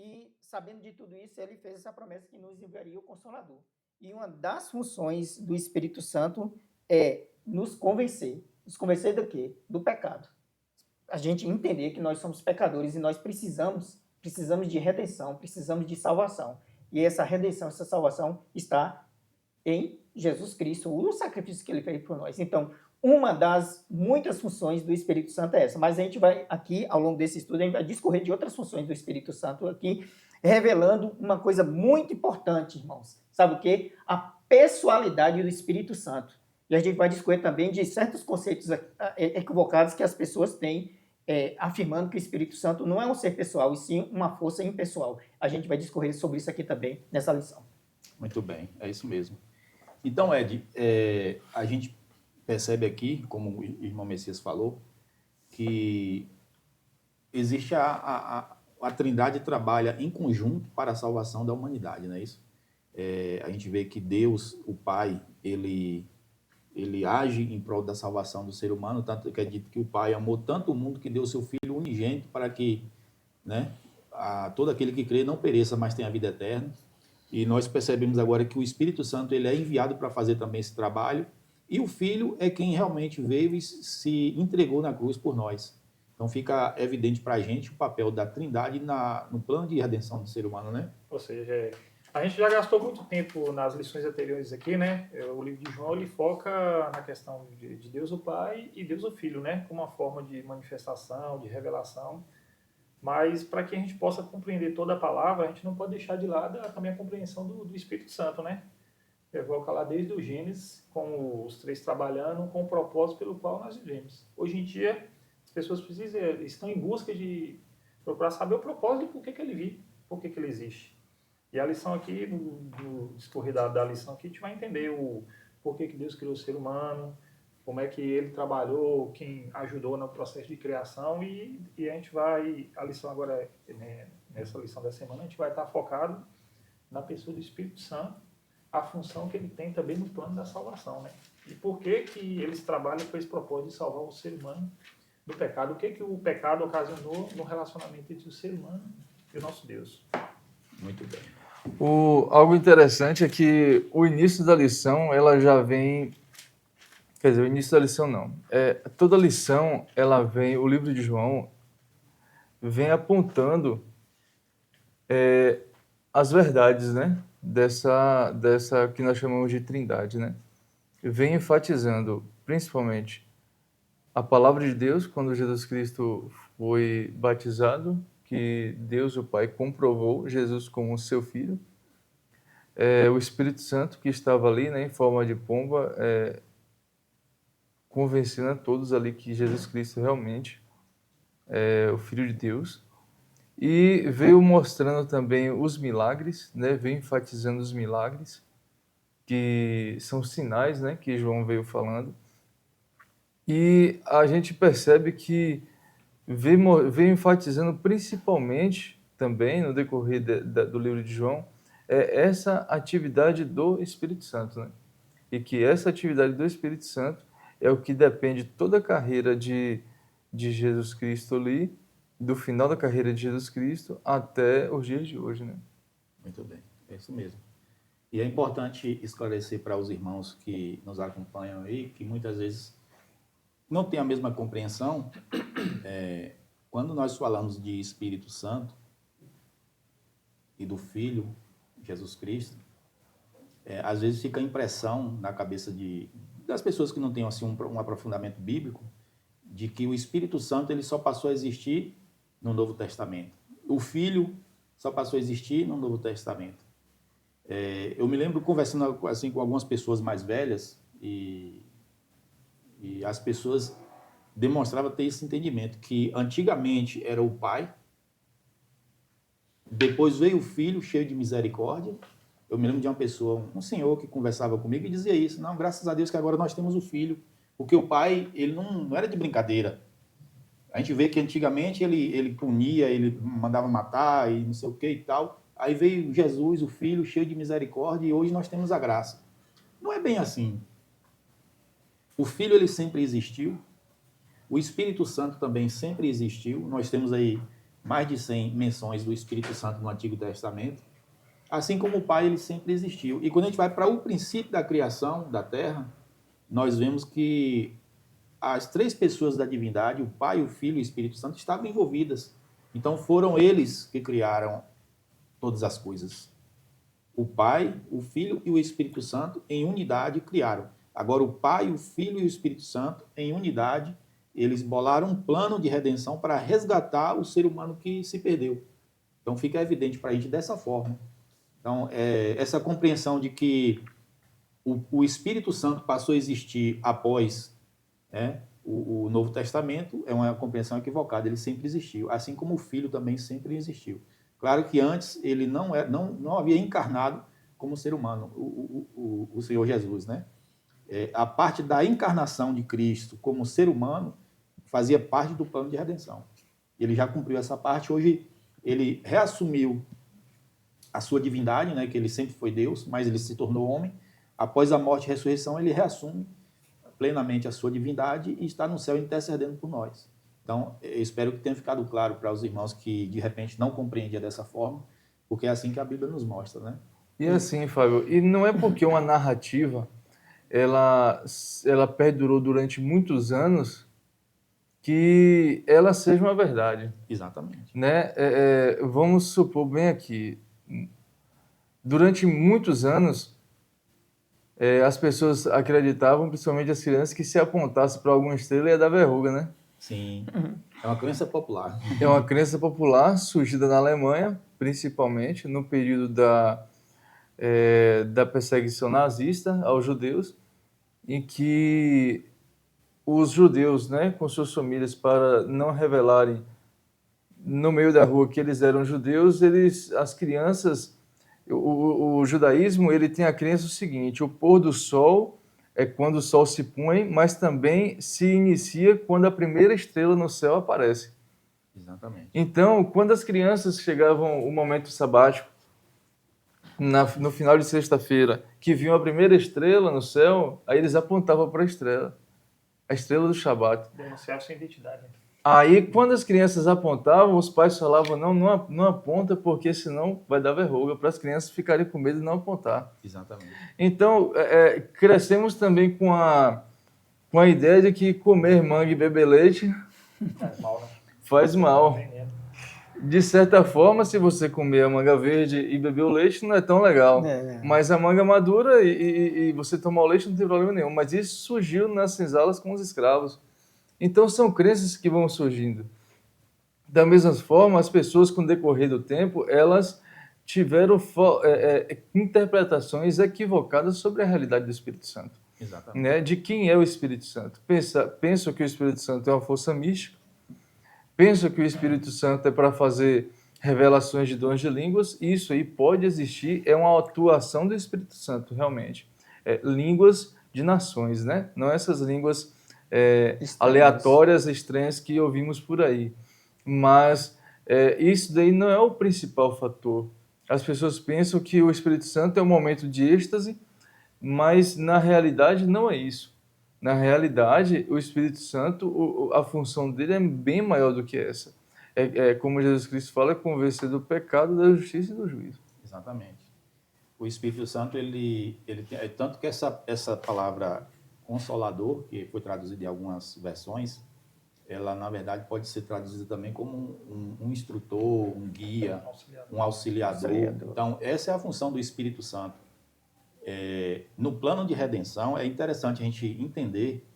E, sabendo de tudo isso, ele fez essa promessa que nos enviaria o Consolador. E uma das funções do Espírito Santo é nos convencer. Nos convencer do quê? Do pecado. A gente entender que nós somos pecadores e nós precisamos de redenção, precisamos de salvação. E essa redenção, essa salvação está em Jesus Cristo, o sacrifício que ele fez por nós. Então, uma das muitas funções do Espírito Santo é essa, mas a gente vai aqui, ao longo desse estudo, a gente vai discorrer de outras funções do Espírito Santo aqui, revelando uma coisa muito importante, irmãos. Sabe o quê? A pessoalidade do Espírito Santo. E a gente vai discorrer também de certos conceitos equivocados que as pessoas têm, afirmando que o Espírito Santo não é um ser pessoal, e sim uma força impessoal. A gente vai discorrer sobre isso aqui também, nessa lição. Muito bem, é isso mesmo. Então, Ed, a gente percebe aqui, como o irmão Messias falou, que existe a Trindade trabalha em conjunto para a salvação da humanidade, não é isso? A gente vê que Deus, o Pai, ele age em prol da salvação do ser humano, tanto que é dito que o Pai amou tanto o mundo que deu o seu Filho unigênito para que, né, todo aquele que crê não pereça, mas tenha a vida eterna. E nós percebemos agora que o Espírito Santo ele é enviado para fazer também esse trabalho, e o Filho é quem realmente veio e se entregou na cruz por nós. Então fica evidente para a gente o papel da Trindade no plano de redenção do ser humano, né? Ou seja, a gente já gastou muito tempo nas lições anteriores aqui, né? O livro de João ele foca na questão de Deus o Pai e Deus o Filho, né? Como uma forma de manifestação, de revelação. Mas para que a gente possa compreender toda a palavra, a gente não pode deixar de lado também a compreensão do Espírito Santo, né? Evoca lá desde o Gênesis, com os três trabalhando, com o propósito pelo qual nós vivemos. Hoje em dia, as pessoas estão em busca de procurar saber o propósito do porquê que ele vive, porquê que ele existe. E a lição aqui, no discorrer da lição aqui, a gente vai entender o porquê que Deus criou o ser humano, como é que ele trabalhou, quem ajudou no processo de criação, e a gente vai, a lição agora, né, nessa lição da semana, a gente vai estar focado na pessoa do Espírito Santo, a função que ele tem também no plano da salvação, né? E por que eles trabalham com esse propósito de salvar o ser humano do pecado, o que o pecado ocasionou no relacionamento entre o ser humano e o nosso Deus. Muito bem. Algo interessante é que o início da lição, ela já vem... Quer dizer, o início da lição não. Toda lição, ela vem... O livro de João vem apontando as verdades, né? Dessa que nós chamamos de Trindade, né? Vem enfatizando, principalmente, a palavra de Deus, quando Jesus Cristo foi batizado, que Deus, o Pai, comprovou Jesus como seu Filho. O Espírito Santo, que estava ali, né, em forma de pomba, convencendo a todos ali que Jesus Cristo realmente é o Filho de Deus. E veio mostrando também os milagres, né, veio enfatizando os milagres, que são sinais, né, que João veio falando. E a gente percebe que veio enfatizando principalmente também no decorrer do livro de João essa atividade do Espírito Santo, né? E que essa atividade do Espírito Santo é o que depende toda a carreira de Jesus Cristo ali, do final da carreira de Jesus Cristo até os dias de hoje, né? Muito bem, é isso mesmo. E é importante esclarecer para os irmãos que nos acompanham aí, que muitas vezes não têm a mesma compreensão. Quando nós falamos de Espírito Santo e do Filho, Jesus Cristo, às vezes fica a impressão na cabeça das pessoas que não têm assim, um aprofundamento bíblico, de que o Espírito Santo ele só passou a existir no Novo Testamento. O Filho só passou a existir no Novo Testamento. Eu me lembro conversando assim, com algumas pessoas mais velhas e as pessoas demonstravam ter esse entendimento, que antigamente era o Pai, depois veio o Filho cheio de misericórdia. Eu me lembro de uma pessoa, um senhor que conversava comigo e dizia isso: não, graças a Deus que agora nós temos o Filho, porque o Pai ele não era de brincadeira. A gente vê que antigamente ele punia, ele mandava matar e não sei o que e tal. Aí veio Jesus, o Filho, cheio de misericórdia, e hoje nós temos a graça. Não é bem assim. O Filho ele sempre existiu, o Espírito Santo também sempre existiu. Nós temos aí mais de 100 menções do Espírito Santo no Antigo Testamento. Assim como o Pai, ele sempre existiu. E quando a gente vai para o princípio da criação da Terra, nós vemos que as três pessoas da divindade, o Pai, o Filho e o Espírito Santo, estavam envolvidas. Então foram eles que criaram todas as coisas. O Pai, o Filho e o Espírito Santo em unidade criaram. Agora o Pai, o Filho e o Espírito Santo em unidade, eles bolaram um plano de redenção para resgatar o ser humano que se perdeu. Então fica evidente para a gente dessa forma. Então, essa compreensão de que o Espírito Santo passou a existir após o Novo Testamento é uma compreensão equivocada. Ele sempre existiu, assim como o Filho também sempre existiu. Claro que antes ele não havia encarnado como ser humano, o Senhor Jesus, né? A parte da encarnação de Cristo como ser humano fazia parte do plano de redenção. Ele já cumpriu essa parte. Hoje ele reassumiu a sua divindade, né, que ele sempre foi Deus, mas ele se tornou homem. Após a morte e ressurreição, ele reassume plenamente a sua divindade e está no céu intercedendo por nós. Então, eu espero que tenha ficado claro para os irmãos que, de repente, não compreendiam dessa forma, porque é assim que a Bíblia nos mostra, né? E assim, Fábio, e não é porque uma narrativa ela perdurou durante muitos anos que ela seja uma verdade, Exatamente. né? Vamos supor bem aqui, durante muitos anos as pessoas acreditavam, principalmente as crianças, que se apontasse para alguma estrela ia dar verruga, né? Sim, é uma crença popular. É uma crença popular surgida na Alemanha, principalmente no período da perseguição nazista aos judeus, em que os judeus, né, com suas famílias, para não revelarem no meio da rua que eles eram judeus, as crianças, o judaísmo, ele tem a crença o seguinte: o pôr do sol é quando o sol se põe, mas também se inicia quando a primeira estrela no céu aparece. Exatamente. Então, quando as crianças chegavam o momento sabático, no final de sexta-feira, que viam a primeira estrela no céu, aí eles apontavam para a estrela do Shabat. Denunciar sua identidade. Aí, quando as crianças apontavam, os pais falavam, não aponta, porque senão vai dar verruga, para as crianças ficarem com medo de não apontar. Exatamente. Então, crescemos também com a ideia de que comer manga e beber leite Faz mal, né? faz mal. Veneno. De certa forma, se você comer a manga verde e beber o leite, não é tão legal. Mas a manga madura e você tomar o leite não tem problema nenhum. Mas isso surgiu nas senzalas com os escravos. Então, são crenças que vão surgindo. Da mesma forma, as pessoas, com o decorrer do tempo, elas tiveram interpretações equivocadas sobre a realidade do Espírito Santo. Exatamente. Né? De quem é o Espírito Santo. Pensam que o Espírito Santo é uma força mística, pensam que o Espírito Santo é para fazer revelações de dons de línguas. Isso aí pode existir, é uma atuação do Espírito Santo, realmente. Línguas de nações, né? Não essas línguas aleatórias, estranhas que ouvimos por aí. Mas isso daí não é o principal fator. As pessoas pensam que o Espírito Santo é um momento de êxtase, mas na realidade não é isso. Na realidade, o Espírito Santo, a função dele é bem maior do que essa. Como Jesus Cristo fala, é convencer do pecado, da justiça e do juízo. Exatamente. O Espírito Santo, ele tanto que essa palavra consolador, que foi traduzida em algumas versões, ela, na verdade, pode ser traduzida também como um instrutor, um guia, um auxiliador. Então, essa é a função do Espírito Santo. No plano de redenção, é interessante a gente entender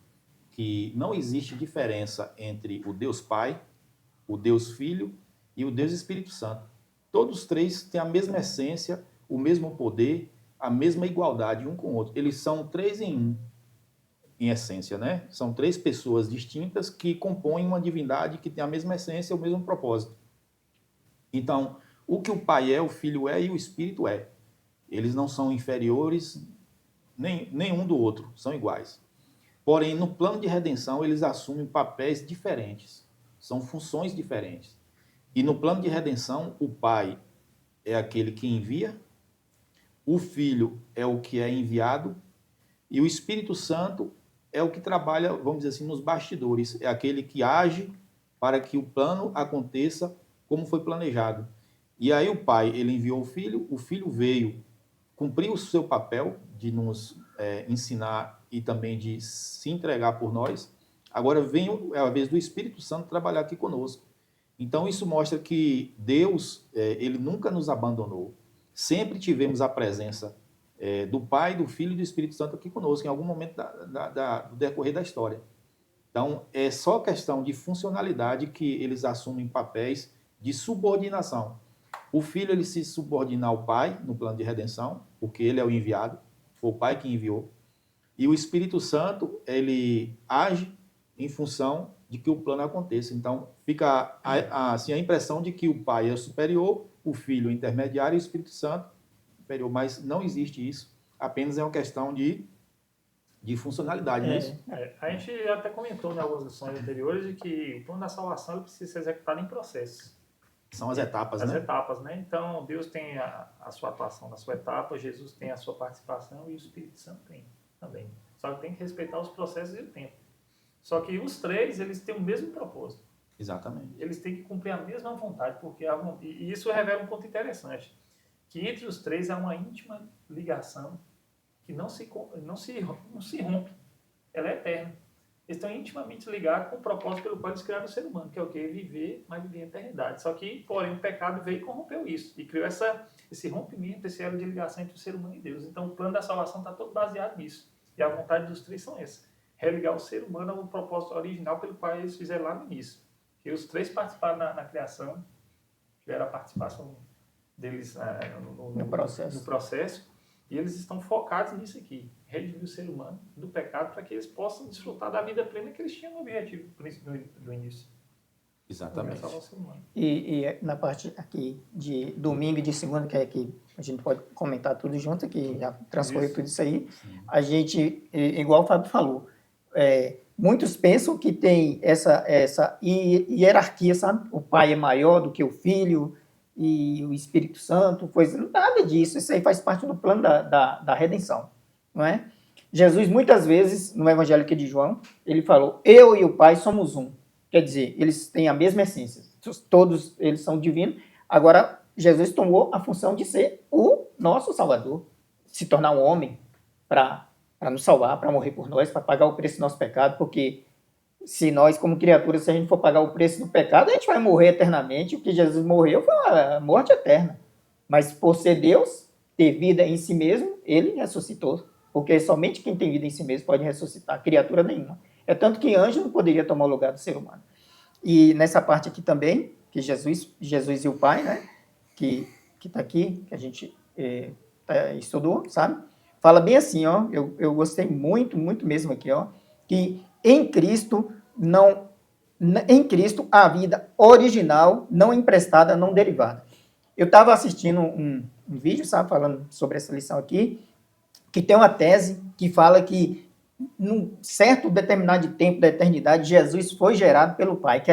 que não existe diferença entre o Deus Pai, o Deus Filho e o Deus Espírito Santo. Todos três têm a mesma essência, o mesmo poder, a mesma igualdade um com o outro. Eles são três em um, em essência, né? São três pessoas distintas que compõem uma divindade que tem a mesma essência, o mesmo propósito. Então, o que o Pai é, o Filho é e o Espírito é. Eles não são inferiores nenhum do outro, são iguais. Porém, no plano de redenção, eles assumem papéis diferentes, são funções diferentes. E no plano de redenção, o Pai é aquele que envia, o Filho é o que é enviado, e o Espírito Santo é o que trabalha, vamos dizer assim, nos bastidores, é aquele que age para que o plano aconteça como foi planejado. E aí o pai, ele enviou o filho veio cumprir o seu papel de nos ensinar e também de se entregar por nós. Agora vem a vez do Espírito Santo trabalhar aqui conosco. Então isso mostra que Deus, ele nunca nos abandonou. Sempre tivemos a presença do Pai, do Filho e do Espírito Santo aqui conosco, em algum momento do decorrer da história. Então, é só questão de funcionalidade que eles assumem papéis de subordinação. O filho, ele se subordina ao pai no plano de redenção, porque ele é o enviado, foi o pai que enviou. E o Espírito Santo, ele age em função de que o plano aconteça. Então, fica assim, a impressão de que o pai é o superior, o filho é o intermediário e o Espírito Santo superior. Mas não existe isso. Apenas é uma questão de funcionalidade, não é isso? A gente até comentou em algumas lições anteriores de que o plano da salvação ele precisa ser executado em processos. São as etapas, As né? etapas, né? Então, Deus tem a sua atuação na sua etapa, Jesus tem a sua participação e o Espírito Santo tem também. Só que tem que respeitar os processos e o tempo. Só que os três, eles têm o mesmo propósito. Exatamente. Eles têm que cumprir a mesma vontade, porque e isso revela um ponto interessante, que entre os três há uma íntima ligação que não se rompe. Ela é eterna. Eles estão intimamente ligados com o propósito pelo qual eles criaram o ser humano, que é o quê? Viver, mas viver em eternidade. Só que, porém, o pecado veio e corrompeu isso. E criou esse rompimento, esse elo de ligação entre o ser humano e Deus. Então, o plano da salvação está todo baseado nisso. E a vontade dos três são essas. Religar o ser humano ao propósito original pelo qual eles fizeram lá no início. Que os três participaram na criação, tiveram a participação deles no processo. E eles estão focados nisso aqui, redimir o ser humano do pecado para que eles possam desfrutar da vida plena que eles tinham no objetivo do início. Exatamente. E na parte aqui de domingo e de segunda, que é que a gente pode comentar tudo junto, que já transcorreu tudo isso aí, a gente, igual o Fábio falou, muitos pensam que tem essa hierarquia, sabe? O pai é maior do que o filho, e o Espírito Santo, nada disso, isso aí faz parte do plano da redenção, não é? Jesus, muitas vezes, no Evangelho aqui de João, ele falou, eu e o Pai somos um, quer dizer, eles têm a mesma essência, todos eles são divinos, agora Jesus tomou a função de ser o nosso Salvador, se tornar um homem para nos salvar, para morrer por nós, para pagar o preço do nosso pecado, porque se nós, como criaturas, se a gente for pagar o preço do pecado, a gente vai morrer eternamente. O que Jesus morreu foi a morte eterna. Mas por ser Deus, ter vida em si mesmo, ele ressuscitou. Porque somente quem tem vida em si mesmo pode ressuscitar, criatura nenhuma. É tanto que anjo não poderia tomar o lugar do ser humano. E nessa parte aqui também, que Jesus e o Pai, né, que está aqui, que a gente estudou, sabe? Fala bem assim, ó, eu gostei muito, muito mesmo aqui, ó, que em Cristo a vida original, não emprestada, não derivada. Eu estava assistindo um vídeo, sabe, falando sobre essa lição aqui, que tem uma tese que fala que num certo determinado tempo da eternidade, Jesus foi gerado pelo Pai,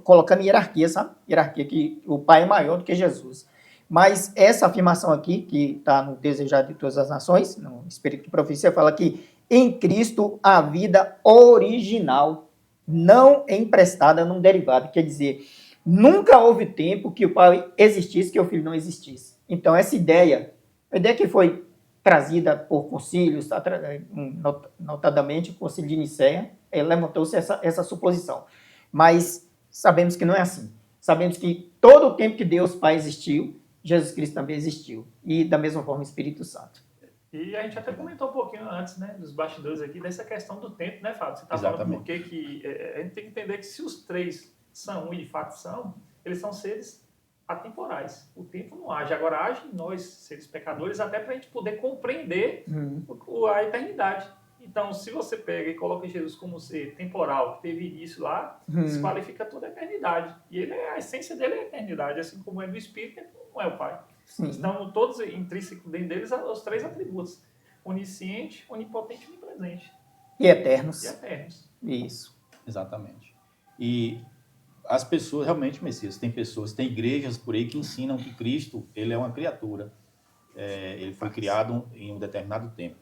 colocando hierarquia, sabe? Hierarquia, que o Pai é maior do que Jesus. Mas essa afirmação aqui, que está no Desejado de Todas as Nações, no Espírito de Profecia, fala que em Cristo a vida original não é emprestada, não derivada. Quer dizer, nunca houve tempo que o Pai existisse, que o Filho não existisse. Então, essa ideia, a ideia que foi trazida por concílios, notadamente o concílio de Nicéia, levantou-se essa suposição. Mas sabemos que não é assim. Sabemos que todo o tempo que Deus Pai existiu, Jesus Cristo também existiu. E da mesma forma o Espírito Santo. E a gente até comentou um pouquinho antes, né, dos bastidores aqui, dessa questão do tempo, né, Fábio? Você está falando por que a gente tem que entender que se os três são um e de fato são, eles são seres atemporais. O tempo não age. Agora age em nós, seres pecadores, até para a gente poder compreender a eternidade. Então, se você pega e coloca Jesus como ser temporal, que teve início lá, desqualifica toda a eternidade. E a essência dele é a eternidade, assim como é do Espírito, não é o Pai. Sim. Estão todos intrínsecos dentro deles os três atributos: onisciente, onipotente e onipresente. E eternos. Isso. Exatamente. E as pessoas, realmente, Messias, tem igrejas por aí que ensinam que Cristo, ele é uma criatura. Ele foi criado em um determinado tempo.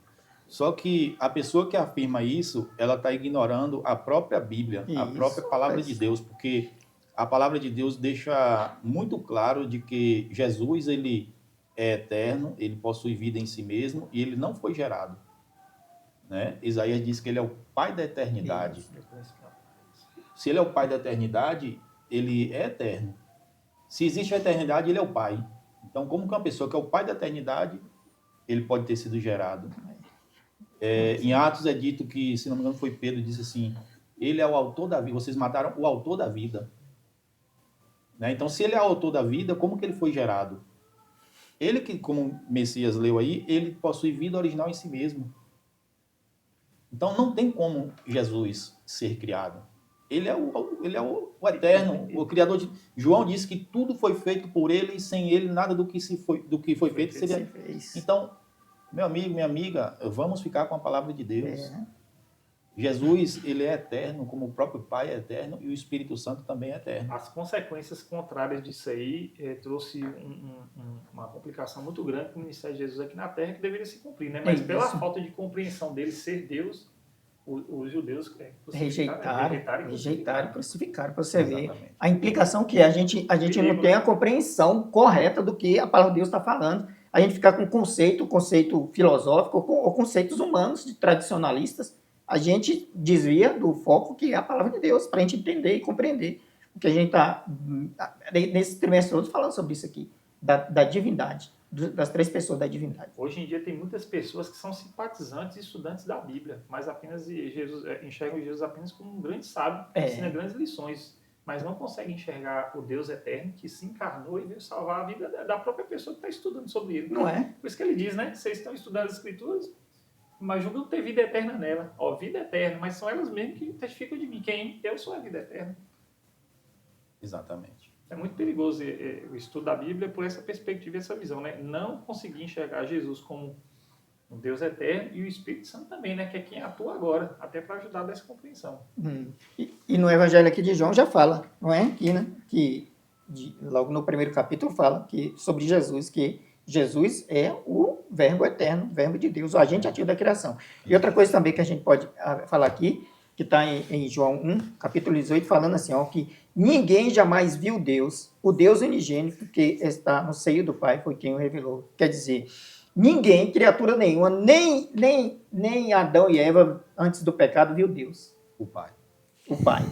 Só que a pessoa que afirma isso, ela está ignorando a própria Bíblia, a própria palavra de Deus, porque a palavra de Deus deixa muito claro de que Jesus, ele é eterno, ele possui vida em si mesmo e ele não foi gerado, né? Isaías diz que ele é o Pai da eternidade. Se ele é o Pai da eternidade, ele é eterno. Se existe a eternidade, ele é o Pai. Então, como que uma pessoa que é o Pai da eternidade, ele pode ter sido gerado? Em Atos é dito que, se não me engano, foi Pedro que disse assim, ele é o autor da vida, vocês mataram o autor da vida. Né? Então, se ele é o autor da vida, como que ele foi gerado? Ele que, como Messias leu aí, ele possui vida original em si mesmo. Então, não tem como Jesus ser criado. Ele é o eterno, o criador de... João disse que tudo foi feito por ele e sem ele nada do que foi feito seria... Então, meu amigo, minha amiga, vamos ficar com a palavra de Deus. Jesus, ele é eterno, como o próprio Pai é eterno e o Espírito Santo também é eterno. As consequências contrárias disso aí trouxe uma complicação muito grande para o ministério de Jesus aqui na Terra que deveria se cumprir, né? Mas pela falta de compreensão dele ser Deus, os judeus rejeitaram e crucificaram. Para você Exatamente. ver a implicação que é. A gente não tem a compreensão correta do que a palavra de Deus está falando. A gente fica com conceito filosófico ou conceitos humanos, de tradicionalistas. A gente desvia do foco que é a palavra de Deus, para a gente entender e compreender o que a gente está, nesse trimestre todo, falando sobre isso aqui, da divindade, das três pessoas da divindade. Hoje em dia tem muitas pessoas que são simpatizantes e estudantes da Bíblia, mas apenas enxergam Jesus apenas como um grande sábio, que ensina grandes lições, mas não conseguem enxergar o Deus eterno que se encarnou e veio salvar a vida da própria pessoa que está estudando sobre ele. Não é? Por isso que ele diz, né? Vocês estão estudando as Escrituras, mas julgam ter vida eterna nela. Ó, vida eterna, mas são elas mesmas que testificam de mim. Quem? Eu sou a vida eterna. Exatamente. É muito perigoso o estudo da Bíblia por essa perspectiva e essa visão, né? Não conseguir enxergar Jesus como um Deus eterno e o Espírito Santo também, né? Que é quem atua agora, até para ajudar nessa compreensão. E no Evangelho aqui de João já fala, não é? Aqui, né? Logo no primeiro capítulo fala sobre Jesus, que Jesus é o Verbo eterno, o Verbo de Deus, o agente ativo da criação. E outra coisa também que a gente pode falar aqui, que está em João 1, capítulo 18, falando assim, ó, que ninguém jamais viu Deus, o Deus unigênito que está no seio do Pai, foi quem o revelou. Quer dizer, ninguém, criatura nenhuma, nem Adão e Eva, antes do pecado, viu Deus. O Pai. O Pai.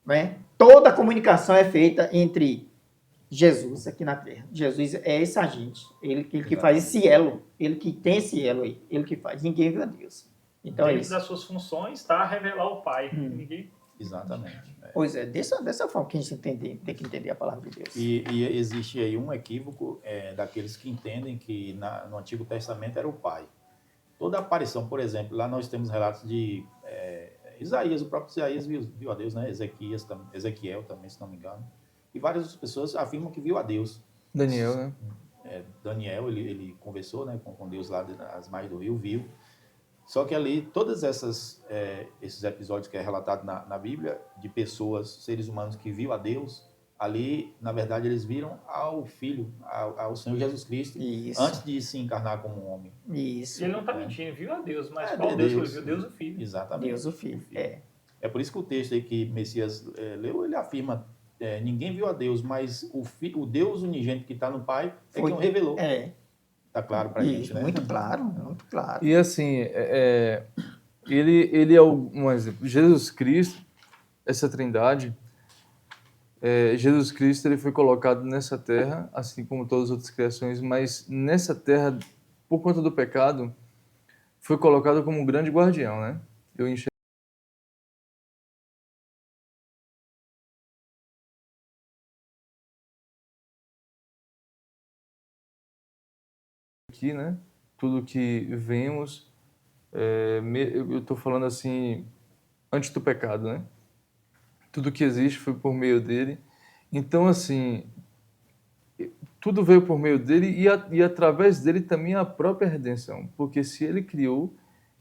Né? Toda a comunicação é feita entre Jesus aqui na Terra. Jesus é esse agente, ele que faz esse elo, ele que tem esse elo aí, ele que faz. Ninguém viu a Deus. Então, dentro das suas funções está a revelar o Pai. Ninguém... Exatamente. Pois é, dessa forma que a gente tem que entender a palavra de Deus. E existe aí um equívoco daqueles que entendem que no Antigo Testamento era o Pai. Toda aparição, por exemplo, lá nós temos relatos de Isaías, o próprio Isaías viu a Deus, né? Ezequiel também, se não me engano. E várias pessoas afirmam que viu a Deus. Daniel, né? Daniel, ele conversou, né, com Deus lá nas margens do rio, viu. Só que ali, todos esses episódios que é relatado na Bíblia, de pessoas, seres humanos que viu a Deus, ali, na verdade, eles viram ao Filho, ao Senhor Jesus Cristo, antes de se encarnar como um homem. Isso. E ele não está mentindo, viu a Deus, mas qual Deus que ele viu? Deus o Filho. Exatamente. Deus o Filho. É por isso que o texto aí que Messias leu, ele afirma, ninguém viu a Deus, mas o Deus unigênito que está no Pai é quem o revelou. Está claro para a gente, né? Muito claro, muito claro. E assim, ele é um exemplo. Jesus Cristo, essa trindade, Jesus Cristo ele foi colocado nessa terra, assim como todas as outras criações, mas nessa terra, por conta do pecado, foi colocado como um grande guardião, né? Eu enxergo aqui, né? Tudo que vemos, eu estou falando assim, antes do pecado, né? Tudo que existe foi por meio dele. Então, assim, tudo veio por meio dele e através dele também a própria redenção. Porque se ele criou,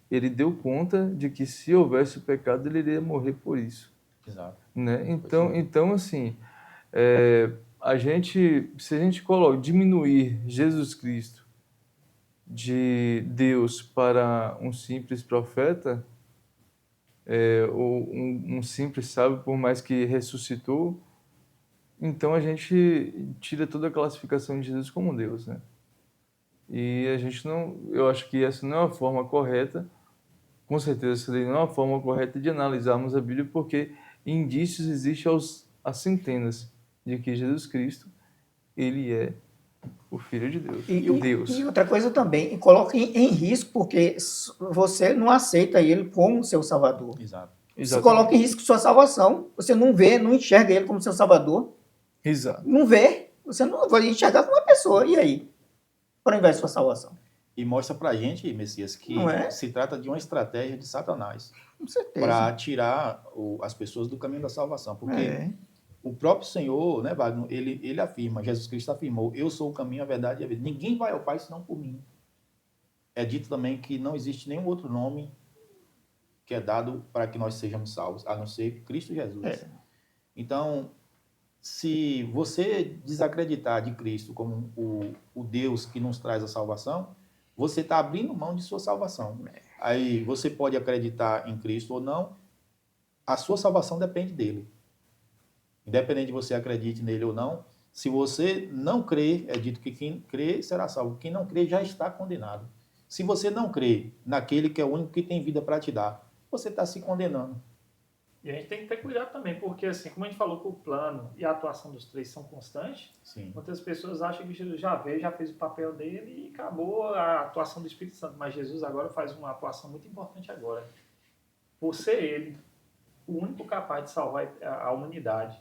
ele deu conta de que se houvesse o pecado, ele iria morrer por isso. Exato. Né? Então, assim, se a gente diminuir Jesus Cristo de Deus para um simples profeta, ou um simples sábio, por mais que ressuscitou, então a gente tira toda a classificação de Jesus como Deus, né? E a gente não, eu acho que essa não é uma forma correta, com certeza essa daí não é uma forma correta de analisarmos a Bíblia, porque indícios existem às centenas de que Jesus Cristo, ele é o Filho de Deus, Deus. E outra coisa também, coloca em risco, porque você não aceita ele como seu salvador. Exato. Você coloca em risco sua salvação. Você não vê, não enxerga ele como seu salvador. Exato. Não vê. Você não vai enxergar como uma pessoa. E aí? Para onde vai sua salvação? E mostra pra gente, Messias, que Não é? se trata de uma estratégia de Satanás Com certeza. para tirar as pessoas do caminho da salvação. Porque É. o próprio Senhor, né, Wagner, ele afirma, Jesus Cristo afirmou, eu sou o caminho, a verdade e a vida. Ninguém vai ao Pai senão por mim. É dito também que não existe nenhum outro nome que é dado para que nós sejamos salvos, a não ser Cristo Jesus. É. Então, se você desacreditar de Cristo como o Deus que nos traz a salvação, você está abrindo mão de sua salvação. Aí você pode acreditar em Cristo ou não, a sua salvação depende dele. Independente de você acredite nele ou não, se você não crê, é dito que quem crê será salvo. Quem não crê já está condenado. Se você não crê naquele que é o único que tem vida para te dar, você está se condenando. E a gente tem que ter cuidado também, porque assim, como a gente falou que o plano e a atuação dos três são constantes, Sim. muitas pessoas acham que Jesus já veio, já fez o papel dele e acabou a atuação do Espírito Santo. Mas Jesus agora faz uma atuação muito importante agora. Por ser ele o único capaz de salvar a humanidade,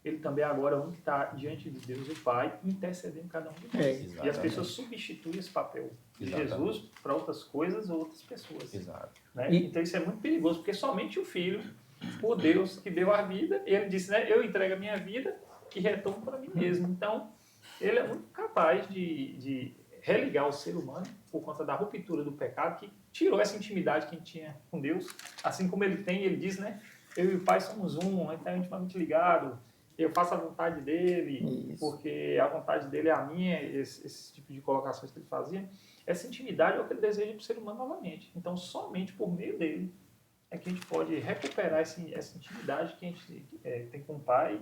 ele também agora é o único que está diante de Deus, o Pai, intercedendo cada um de nós. É. E as Exatamente. pessoas substituem esse papel de Exatamente. Jesus para outras coisas ou outras pessoas. Exato. Né? E- Então isso é muito perigoso, porque somente o Filho, por Deus que deu a vida, ele disse, né, eu entrego a minha vida e retorno para mim mesmo. Então, ele é muito capaz de religar o ser humano por conta da ruptura do pecado, que tirou essa intimidade que a gente tinha com Deus. Assim como ele tem, ele diz, né, eu e o Pai somos um, a gente está intimamente ligado, eu faço a vontade dele, Isso. porque a vontade dele é a minha, esse tipo de colocações que ele fazia. Essa intimidade é o que ele deseja para o ser humano novamente. Então, somente por meio dele é que a gente pode recuperar essa intimidade que a gente tem com o Pai.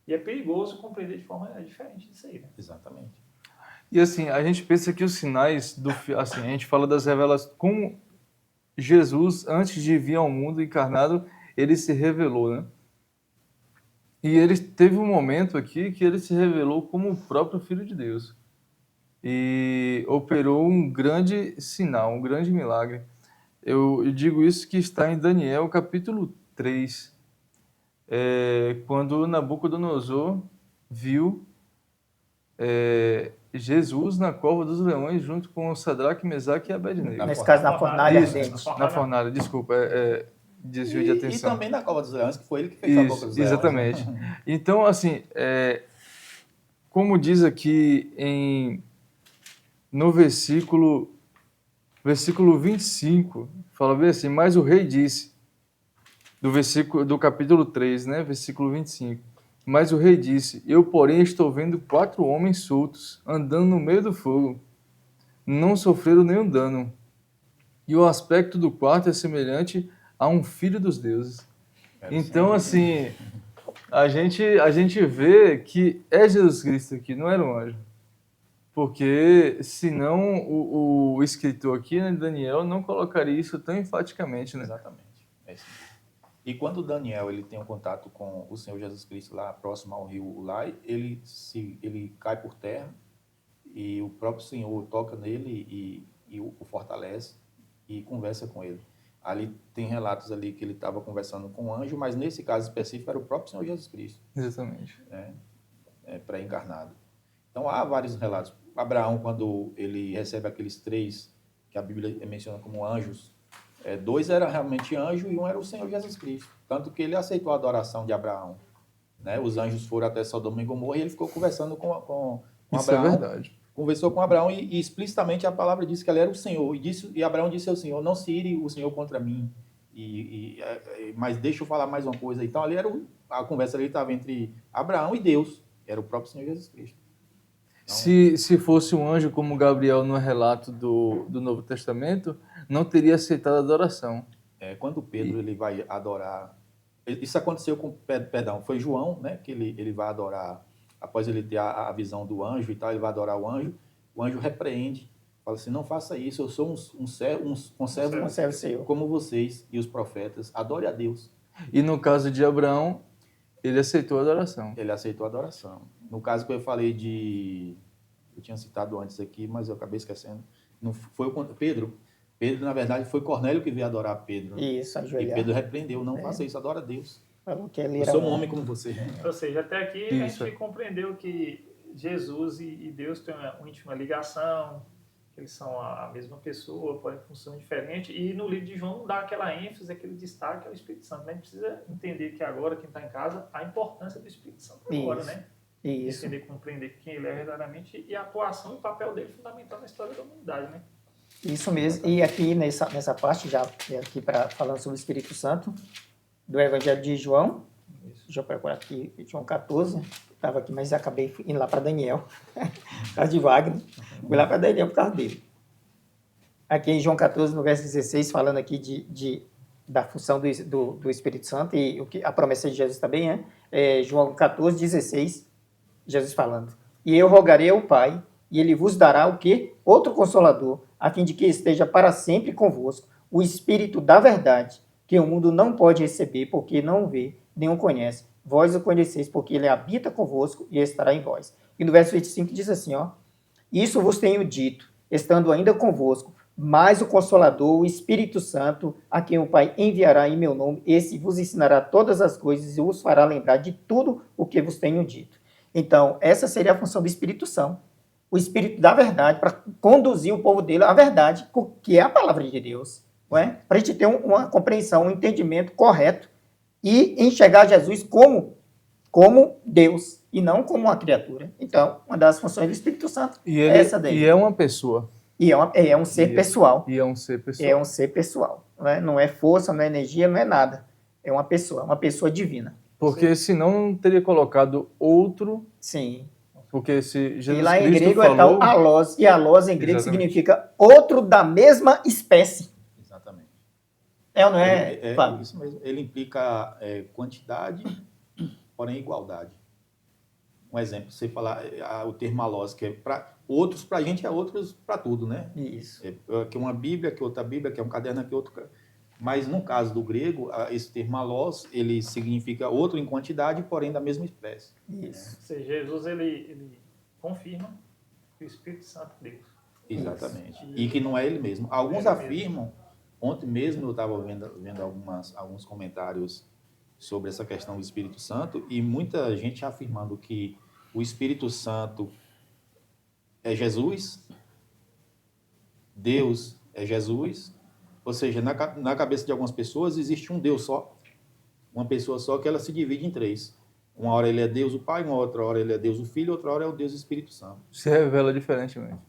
E é perigoso compreender de forma diferente disso aí, né? Exatamente. E assim, a gente pensa que os sinais assim, a gente fala das revelações, como Jesus, antes de vir ao mundo encarnado, ele se revelou, né? E ele teve um momento aqui que ele se revelou como o próprio Filho de Deus. E operou um grande sinal, um grande milagre. Eu digo isso que está em Daniel, capítulo 3. Quando Nabucodonosor viu Jesus na cova dos leões, junto com Sadraque, Mesaque e Abednego. Nesse caso, na fornalha Isso, ardente. na fornalha, desculpa, desvio de E atenção. também na Cova dos Leões, que foi ele que fez a boca Isso, dos leões. exatamente. Então, assim, como diz aqui no versículo 25, fala bem assim, mas o rei disse, do capítulo 3, né, versículo 25, mas o rei disse, eu, porém, estou vendo 4 homens soltos, andando no meio do fogo, não sofreram nenhum dano, e o aspecto do quarto é semelhante a um filho dos deuses. Então, assim, a gente vê que é Jesus Cristo aqui, não era um anjo. Porque senão o escritor aqui, né, Daniel, não colocaria isso tão enfaticamente, né? Exatamente. É isso mesmo. E quando Daniel ele tem um contato com o Senhor Jesus Cristo lá próximo ao rio Ulai, ele cai por terra e o próprio Senhor toca nele e o fortalece e conversa com ele. Ali tem relatos ali que ele estava conversando com um anjo, mas nesse caso específico era o próprio Senhor Jesus Cristo, Exatamente. né? Pré-encarnado. Então há vários relatos. Abraão, quando ele recebe aqueles 3 que a Bíblia menciona como anjos, 2 eram realmente anjo e um era o Senhor Jesus Cristo. Tanto que ele aceitou a adoração de Abraão. Né? Os anjos foram até Sodoma e Gomorra e ele ficou conversando com Isso Abraão. é verdade. Conversou com Abraão e explicitamente a palavra disse que ele era o Senhor. E Abraão disse ao Senhor, não se ire o Senhor contra mim. Mas deixa eu falar mais uma coisa. Então ali a conversa ali estava entre Abraão e Deus. Era o próprio Senhor Jesus Cristo. Então, Se fosse um anjo como Gabriel no relato do Novo Testamento, não teria aceitado a adoração. quando Pedro ele vai adorar, Isso aconteceu com, perdão, foi João, né, que ele vai adorar, após ele ter a visão do anjo e tal, ele vai adorar o anjo repreende, fala assim, não faça isso, eu sou um conservo Conserve seu. como vocês e os profetas, adore a Deus. E no caso de Abraão, ele aceitou a adoração. Ele aceitou a adoração. No caso que eu falei eu tinha citado antes aqui, mas eu acabei esquecendo, não foi o Pedro, na verdade, foi Cornélio que veio adorar Pedro. Isso, E ajoelhar. Pedro repreendeu, não faça isso, adora a Deus. Falou que ele Eu era sou um homem como você. Ou seja, até aqui Isso. a gente compreendeu que Jesus e Deus têm uma íntima ligação, que eles são a mesma pessoa, podem funcionar diferente. E no livro de João dá aquela ênfase, aquele destaque ao Espírito Santo. A gente precisa entender que agora, quem está em casa, a importância do Espírito Santo agora, Isso. né? Isso. Entender, compreender quem ele é verdadeiramente e a atuação e o papel dele fundamental na história da humanidade, né? Isso mesmo. E aqui nessa parte, já aqui falando sobre o Espírito Santo, do Evangelho de João, Isso. deixa eu procurar aqui, João 14, estava aqui, mas acabei indo lá para Daniel, por causa de Wagner, fui lá para Daniel por causa dele. Aqui em João 14, no verso 16, falando aqui da função do Espírito Santo, e a promessa de Jesus também é João 14, 16, Jesus falando, e eu rogarei ao Pai, e ele vos dará o quê? Outro Consolador, a fim de que esteja para sempre convosco, o Espírito da verdade, que o mundo não pode receber, porque não o vê, nem o conhece. Vós o conheceis, porque ele habita convosco e estará em vós. E no verso 25 diz assim, isso vos tenho dito, estando ainda convosco, mas o Consolador, o Espírito Santo, a quem o Pai enviará em meu nome, esse vos ensinará todas as coisas e vos fará lembrar de tudo o que vos tenho dito. Então, essa seria a função do Espírito Santo. O Espírito da verdade, para conduzir o povo dele à verdade, que é a palavra de Deus. Para a gente ter uma compreensão, um entendimento correto e enxergar Jesus como Deus e não como uma criatura. Então, uma das funções do Espírito Santo é essa daí. E é uma pessoa. E é um ser pessoal. E é um ser pessoal. É um ser pessoal. Não é força, não é energia, não é nada. É uma pessoa divina. Porque senão não teria colocado outro. Sim. Porque se Jesus E lá em Cristo grego falou... é tal alós, e alós em grego Exatamente. significa outro da mesma espécie. Exatamente. É ou não é, Fábio? Isso mesmo. Ele implica quantidade, porém igualdade. Um exemplo, você falar o termo alós, que é para outros, para a gente é outros para tudo, né? Isso. Que uma Bíblia, que outra Bíblia, que é um caderno, que outro... Mas no caso do grego, esse termo alós, ele significa outro em quantidade, porém da mesma espécie. Isso. Ou seja, Jesus ele confirma que o Espírito Santo é Deus. Exatamente. Isso. E que não é ele mesmo. Alguns Ele mesmo. afirmam, ontem mesmo eu estava vendo alguns comentários sobre essa questão do Espírito Santo, e muita gente afirmando que o Espírito Santo é Jesus, Deus é Jesus, ou seja, na cabeça de algumas pessoas existe um Deus só, uma pessoa só, que ela se divide em três. Uma hora ele é Deus o Pai, uma outra hora ele é Deus o Filho, outra hora é o Deus o Espírito Santo. Se revela diferentemente.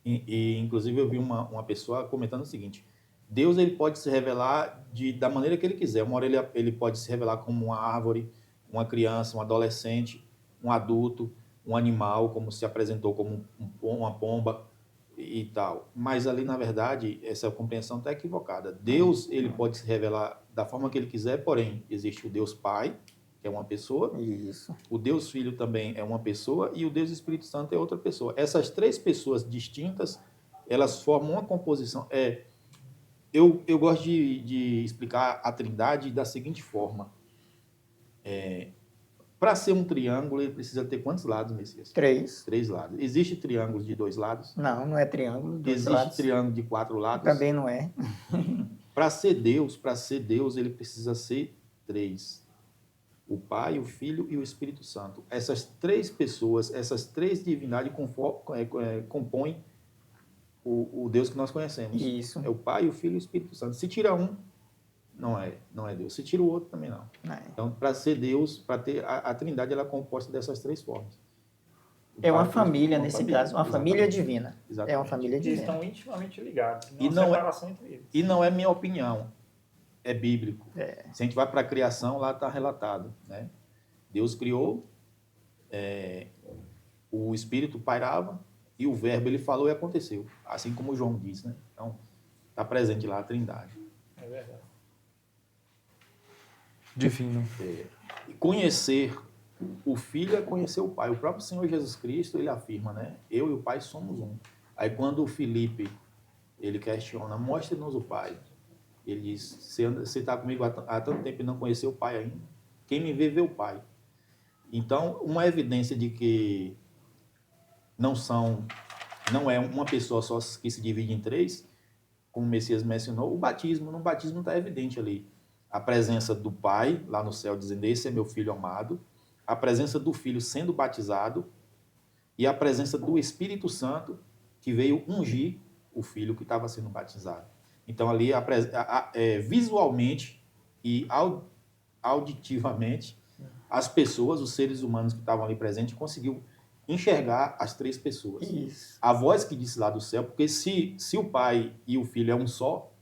Inclusive eu vi uma pessoa comentando o seguinte: Deus ele pode se revelar da maneira que ele quiser. Uma hora ele pode se revelar como uma árvore, uma criança, um adolescente, um adulto, um animal, como se apresentou como uma pomba e tal. Mas ali, na verdade, essa compreensão está equivocada. Deus ele pode se revelar da forma que ele quiser, porém, existe o Deus Pai, que é uma pessoa, Isso. o Deus Filho também é uma pessoa e o Deus Espírito Santo é outra pessoa. Essas três pessoas distintas, elas formam uma composição. Eu gosto de explicar a Trindade da seguinte forma. Para ser um triângulo, ele precisa ter quantos lados, Messias? 3. 3 lados. Existe triângulo de 2 lados? Não é triângulo. Dois Existe lados. triângulo de 4 lados? Também não é. Para ser Deus, ele precisa ser 3. O Pai, o Filho e o Espírito Santo. Essas 3 pessoas, essas 3 divindades compõem o Deus que nós conhecemos. Isso. É o Pai, o Filho e o Espírito Santo. Se tira um, não é Deus. Se tira o outro, também não. Não é. Então, para ser Deus, para ter a Trindade, ela é composta dessas 3 formas. É uma Pai, família, uma nesse família. caso. Uma família Exatamente. divina. Exatamente. É uma família Eles divina. estão intimamente ligados. E Não há não é- separação entre eles. E não é minha opinião, é bíblico. É. Se a gente vai para a criação, lá está relatado, né? Deus criou, o Espírito pairava e o Verbo ele falou e aconteceu, assim como João diz, né? Então está presente lá a Trindade. É verdade. Divino. E conhecer o Filho é conhecer o Pai. O próprio Senhor Jesus Cristo, ele afirma, né? Eu e o Pai somos um. Aí quando o Filipe, ele questiona, mostre-nos o Pai. Ele diz, você está comigo há tanto tempo e não conheceu o Pai ainda? Quem me vê, vê o Pai. Então, uma evidência de que não é uma pessoa só que se divide em três, como o Messias mencionou, o batismo. No batismo está evidente ali a presença do Pai lá no céu, dizendo, esse é meu Filho amado, a presença do Filho sendo batizado e a presença do Espírito Santo que veio ungir o Filho que estava sendo batizado. Então, ali, visualmente e auditivamente, as pessoas, os seres humanos que estavam ali presentes, conseguiu enxergar as três pessoas. Isso. A voz que disse lá do céu, porque se o Pai e o Filho é um só,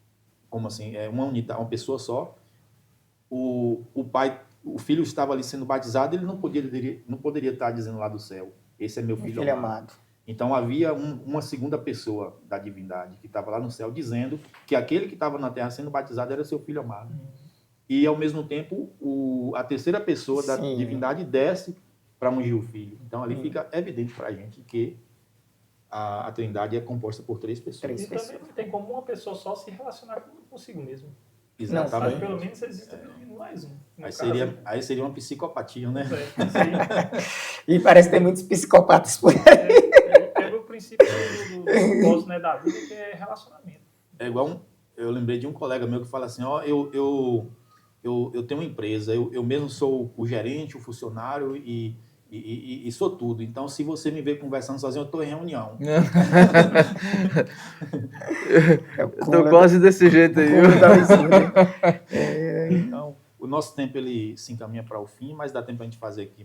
como assim, é uma unidade, uma pessoa só, o Filho estava ali sendo batizado, ele não poderia estar dizendo lá do céu, esse é meu Filho amado. Então havia uma segunda pessoa da divindade que estava lá no céu dizendo que aquele que estava na terra sendo batizado era seu Filho amado. E ao mesmo tempo a terceira pessoa da divindade desce para ungir o Filho. Então ali fica evidente para a gente que a Trindade é composta por três pessoas. E também não tem como uma pessoa só se relacionar consigo mesmo. Exatamente. Mas pelo menos existe mais um. Aí seria uma psicopatia, né? E parece que tem muitos psicopatas por aí. Pega o princípio do propósito, né, da vida, que é relacionamento. É igual eu lembrei de um colega meu que fala assim, ó, eu tenho uma empresa, eu mesmo sou o gerente, o funcionário e sou tudo. Então, se você me ver conversando sozinho, eu estou em reunião. Eu tô quase desse jeito aí. Então, o nosso tempo ele se encaminha para o fim, mas dá tempo para a gente fazer aqui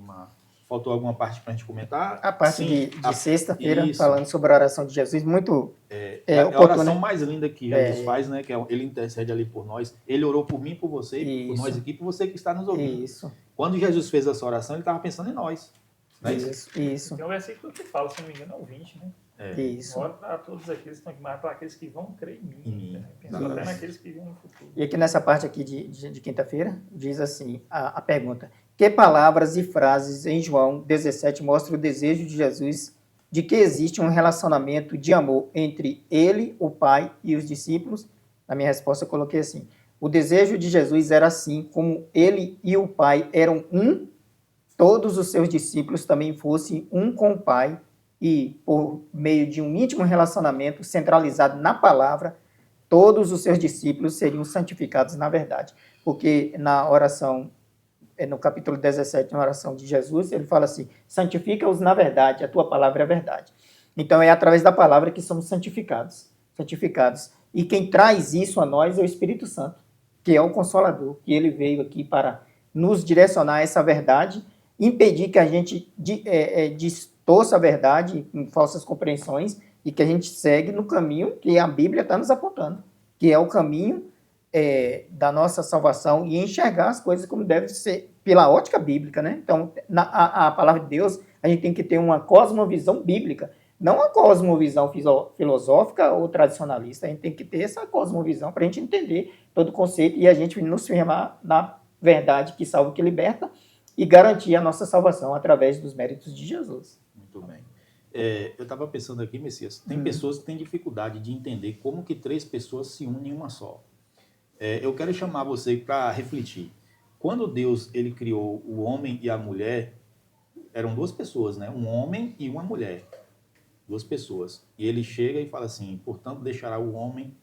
Faltou alguma parte para a gente comentar? A parte de sexta-feira, isso. Falando sobre a oração de Jesus, muito é a oração mais linda que Jesus faz, né? Que ele intercede ali por nós. Ele orou por mim, por você, por nós aqui, por você que está nos ouvindo. Isso. Quando Jesus fez essa oração, ele estava pensando em nós. Né? Isso. Tem um versículo que fala, se não me engano, é o 20, né? Isso. Ora para todos aqueles que estão aqui, mas para aqueles que vão crer em mim. Né? Pensando até naqueles que vêm no futuro. E aqui nessa parte aqui de quinta-feira, diz assim, a pergunta: que palavras e frases em João 17 mostram o desejo de Jesus de que existe um relacionamento de amor entre ele, o Pai e os discípulos? Na minha resposta eu coloquei assim: o desejo de Jesus era assim, como ele e o Pai eram um, todos os seus discípulos também fossem um com o Pai, e por meio de um íntimo relacionamento centralizado na palavra, todos os seus discípulos seriam santificados na verdade. Porque na oração, no capítulo 17, na oração de Jesus, ele fala assim: santifica-os na verdade, a tua palavra é a verdade. Então é através da palavra que somos santificados. E quem traz isso a nós é o Espírito Santo, que é o Consolador, que ele veio aqui para nos direcionar a essa verdade, impedir que a gente distorça a verdade em falsas compreensões e que a gente segue no caminho que a Bíblia está nos apontando, que é o caminho da nossa salvação e enxergar as coisas como deve ser pela ótica bíblica, né? Então, a palavra de Deus, a gente tem que ter uma cosmovisão bíblica, não uma cosmovisão filosófica ou tradicionalista. A gente tem que ter essa cosmovisão para a gente entender todo o conceito e a gente nos firmar na verdade que salva, que liberta, e garantir a nossa salvação através dos méritos de Jesus. Muito bem. Eu estava pensando aqui, Messias, tem pessoas que têm dificuldade de entender como que três pessoas se unem em uma só. Eu quero chamar você para refletir. Quando Deus ele criou o homem e a mulher, eram duas pessoas, né? Um homem e uma mulher. Duas pessoas. E ele chega e fala assim: portanto, deixará o homem,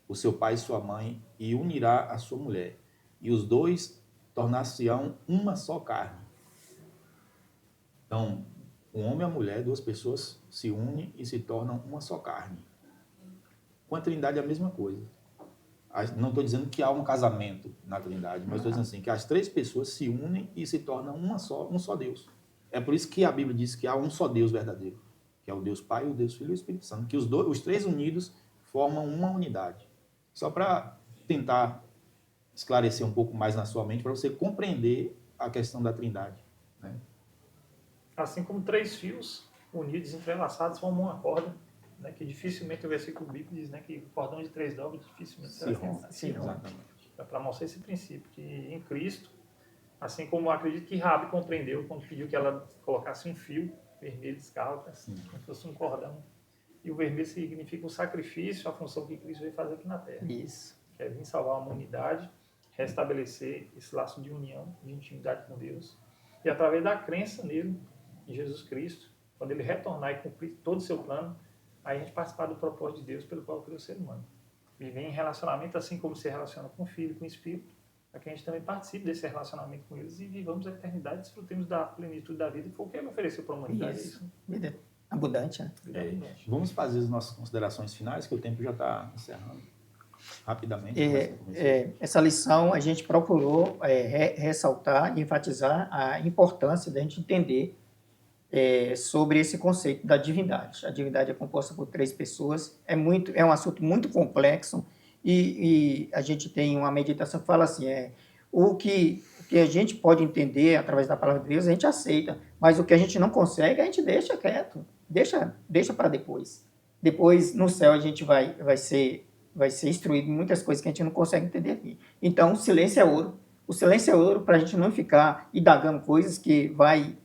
o seu pai e sua mãe, e unirá a sua mulher. E os dois tornar-se-ão uma só carne. Então, um homem e a mulher, duas pessoas, se unem e se tornam uma só carne. Com a Trindade é a mesma coisa. Não estou dizendo que há um casamento na Trindade, mas estou dizendo assim, que as três pessoas se unem e se tornam um só Deus. É por isso que a Bíblia diz que há um só Deus verdadeiro, que é o Deus Pai, o Deus Filho e o Espírito Santo, que os três unidos formam uma unidade. Só para tentar esclarecer um pouco mais na sua mente, para você compreender a questão da Trindade. Né? Assim como três fios unidos, entrelaçados, formam uma corda, né, que dificilmente o versículo bíblico diz, né, que o cordão de três dobras dificilmente será quebrado. Exatamente. para mostrar esse princípio, que em Cristo, assim como eu acredito que Raabe compreendeu quando pediu que ela colocasse um fio vermelho descalço, assim, como se fosse um cordão. E o vermelho significa o sacrifício, a função que Cristo veio fazer aqui na Terra. Isso. Que é vir salvar a humanidade, restabelecer esse laço de união, de intimidade com Deus. E através da crença nele, em Jesus Cristo, quando ele retornar e cumprir todo o seu plano, aí a gente participar do propósito de Deus pelo qual criou o ser humano. Viver em relacionamento assim como se relaciona com o Filho, com o Espírito, para que a gente também participe desse relacionamento com eles e vivamos a eternidade, desfrutemos da plenitude da vida, que foi o que ele ofereceu para a humanidade. Isso. Vida abundante, né? Vida abundante. Vamos fazer as nossas considerações finais, que o tempo já está encerrando rapidamente. Essa lição a gente procurou ressaltar e enfatizar a importância da gente entender sobre esse conceito da divindade. A divindade é composta por 3 pessoas, é um assunto muito complexo e a gente tem uma meditação que fala assim, o que a gente pode entender através da palavra de Deus, a gente aceita, mas o que a gente não consegue, a gente deixa quieto, deixa para depois. Depois, no céu, a gente vai ser instruído em muitas coisas que a gente não consegue entender aqui. Então, o silêncio é ouro. O silêncio é ouro para a gente não ficar indagando coisas que vai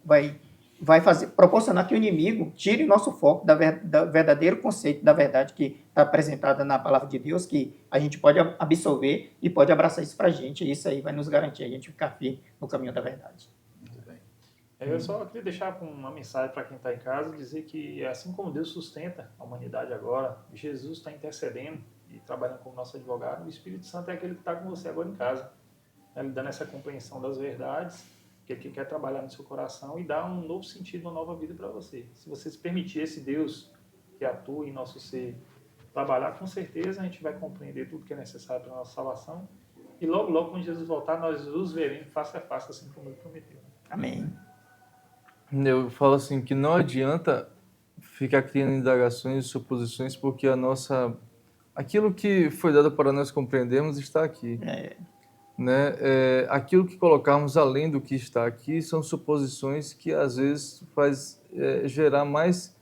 proporcionar que o inimigo tire o nosso foco da verdadeiro conceito da verdade que está apresentada na palavra de Deus, que a gente pode absorver e pode abraçar isso para a gente, e isso aí vai nos garantir a gente ficar firme no caminho da verdade. Eu só queria deixar uma mensagem para quem está em casa, dizer que assim como Deus sustenta a humanidade agora, Jesus está intercedendo e trabalhando como nosso advogado, o Espírito Santo é aquele que está com você agora em casa, ele dando essa compreensão das verdades, que ele quer trabalhar no seu coração e dar um novo sentido, uma nova vida para você. Se você se permitir esse Deus que atua em nosso ser trabalhar, com certeza a gente vai compreender tudo que é necessário para a nossa salvação e logo, logo, quando Jesus voltar, nós os veremos face a face, assim como ele prometeu. Amém. Eu falo assim que não adianta ficar criando indagações e suposições, porque aquilo que foi dado para nós compreendermos está aqui. Né? Aquilo que colocarmos além do que está aqui são suposições que às vezes faz gerar mais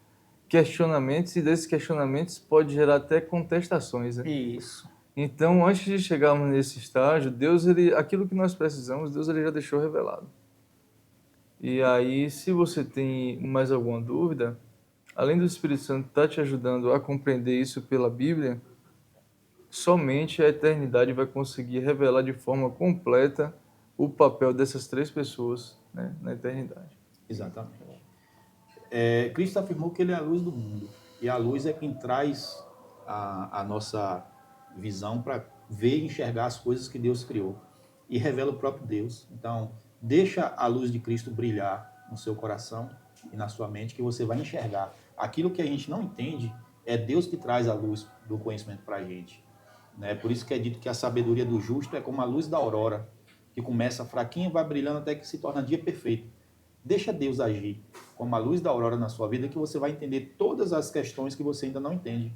questionamentos, e desses questionamentos pode gerar até contestações. Né? Isso. Então, antes de chegarmos nesse estágio, Deus, aquilo que nós precisamos, Deus já deixou revelado. E aí, se você tem mais alguma dúvida, além do Espírito Santo estar te ajudando a compreender isso pela Bíblia, somente a eternidade vai conseguir revelar de forma completa o papel dessas 3 pessoas, né, na eternidade. Exatamente. Cristo afirmou que ele é a luz do mundo, e a luz é quem traz a nossa visão para ver e enxergar as coisas que Deus criou, e revela o próprio Deus. Então, deixa a luz de Cristo brilhar no seu coração e na sua mente, que você vai enxergar. Aquilo que a gente não entende, é Deus que traz a luz do conhecimento para a gente. Né? Por isso que é dito que a sabedoria do justo é como a luz da aurora, que começa fraquinha e vai brilhando até que se torna dia perfeito. Deixa Deus agir como a luz da aurora na sua vida, que você vai entender todas as questões que você ainda não entende.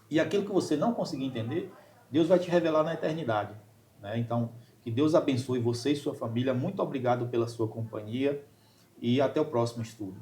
E aquilo que você não conseguir entender, Deus vai te revelar na eternidade. Né? Então, que Deus abençoe você e sua família. Muito obrigado pela sua companhia e até o próximo estudo.